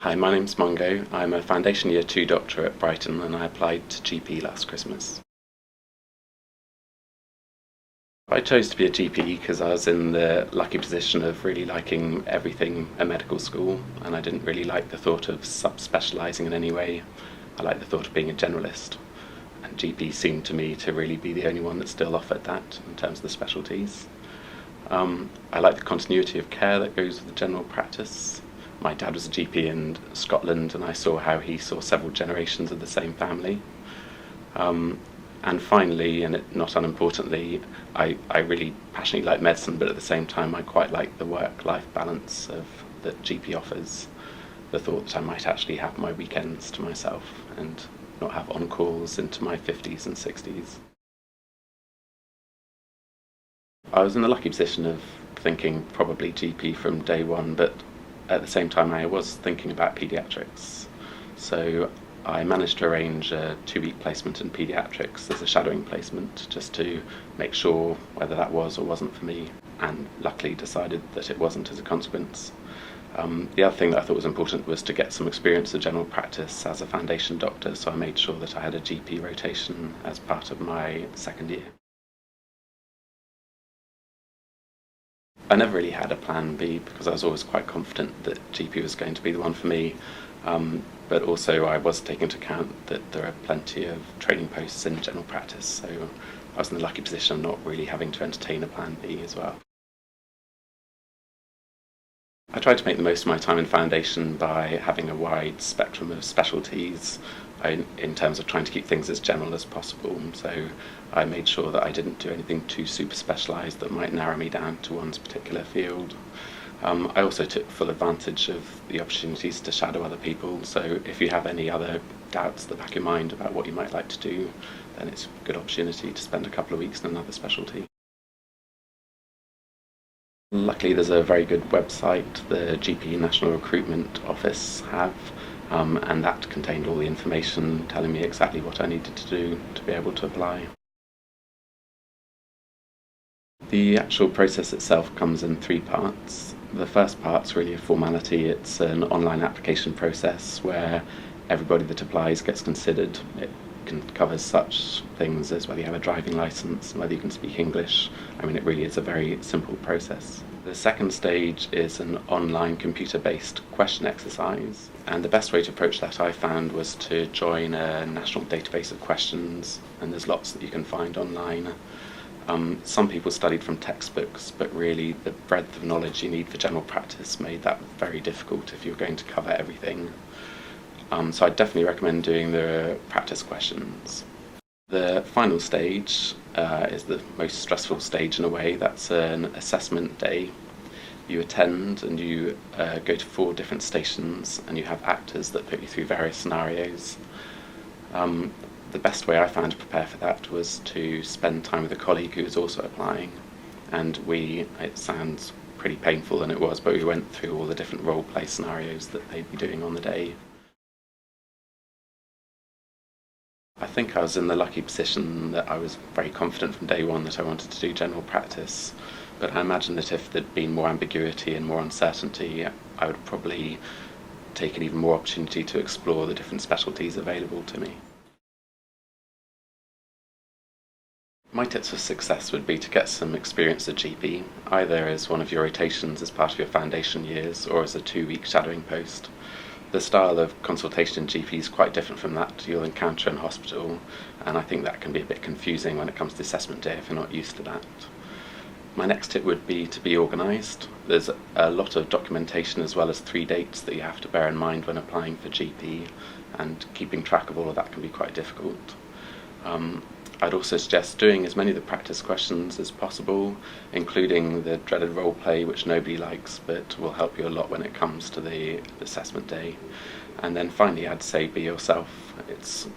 Hi, my name's Mungo. I'm a Foundation Year 2 doctor at Brighton and I applied to GP last Christmas. I chose to be a GP because I was in the lucky position of really liking everything at medical school, and I didn't really like the thought of sub-specialising in any way. I liked the thought of being a generalist, and GP seemed to me to really be the only one that still offered that in terms of the specialties. I like the continuity of care that goes with the general practice. My dad was a GP in Scotland and I saw how he saw several generations of the same family. And finally, and not unimportantly, I really passionately like medicine, but at the same time I quite like the work-life balance that GP offers. The thought that I might actually have my weekends to myself and not have on-calls into my 50s and 60s. I was in the lucky position of thinking probably GP from day one, but at the same time I was thinking about paediatrics. So I managed to arrange a 2-week placement in paediatrics as a shadowing placement, just to make sure whether that was or wasn't for me, and luckily decided that it wasn't as a consequence. The other thing that I thought was important was to get some experience of general practice as a foundation doctor, so I made sure that I had a GP rotation as part of my second year. I never really had a plan B because I was always quite confident that GP was going to be the one for me, but also I was taking into account that there are plenty of training posts in general practice, so I was in the lucky position of not really having to entertain a plan B as well. I tried to make the most of my time in foundation by having a wide spectrum of specialties in terms of trying to keep things as general as possible. So I made sure that I didn't do anything too super specialised that might narrow me down to one's particular field. I also took full advantage of the opportunities to shadow other people, so if you have any other doubts at the back of your mind about what you might like to do, then it's a good opportunity to spend a couple of weeks in another specialty. Luckily there's a very good website the GP National Recruitment Office have, and that contained all the information telling me exactly what I needed to do to be able to apply. The actual process itself comes in 3 parts. The first part's really a formality. It's an online application process where everybody that applies gets considered. It covers such things as whether you have a driving licence, whether you can speak English. I mean, it really is a very simple process. The second stage is an online computer-based question exercise, and the best way to approach that I found was to join a national database of questions, and there's lots that you can find online. Some people studied from textbooks, but really the breadth of knowledge you need for general practice made that very difficult if you're going to cover everything. So I definitely recommend doing the practice questions. The final stage is the most stressful stage in a way. That's an assessment day. You attend and you go to 4 different stations and you have actors that put you through various scenarios. The best way I found to prepare for that was to spend time with a colleague who was also applying, and it sounds pretty painful, and it was, but we went through all the different role play scenarios that they'd be doing on the day. I think I was in the lucky position that I was very confident from day one that I wanted to do general practice, but I imagine that if there'd been more ambiguity and more uncertainty, I would probably take an even more opportunity to explore the different specialties available to me. My tips for success would be to get some experience at GP, either as one of your rotations as part of your foundation years or as a 2-week shadowing post. The style of consultation in GP is quite different from that you'll encounter in hospital, and I think that can be a bit confusing when it comes to assessment day if you're not used to that. My next tip would be to be organised. There's a lot of documentation as well as 3 dates that you have to bear in mind when applying for GP, and keeping track of all of that can be quite difficult. I'd also suggest doing as many of the practice questions as possible, including the dreaded role play, which nobody likes but will help you a lot when it comes to the assessment day. And then finally I'd say be yourself. It's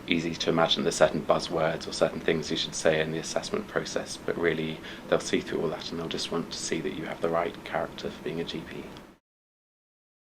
easy to imagine there's certain buzzwords or certain things you should say in the assessment process, but really they'll see through all that and they'll just want to see that you have the right character for being a GP.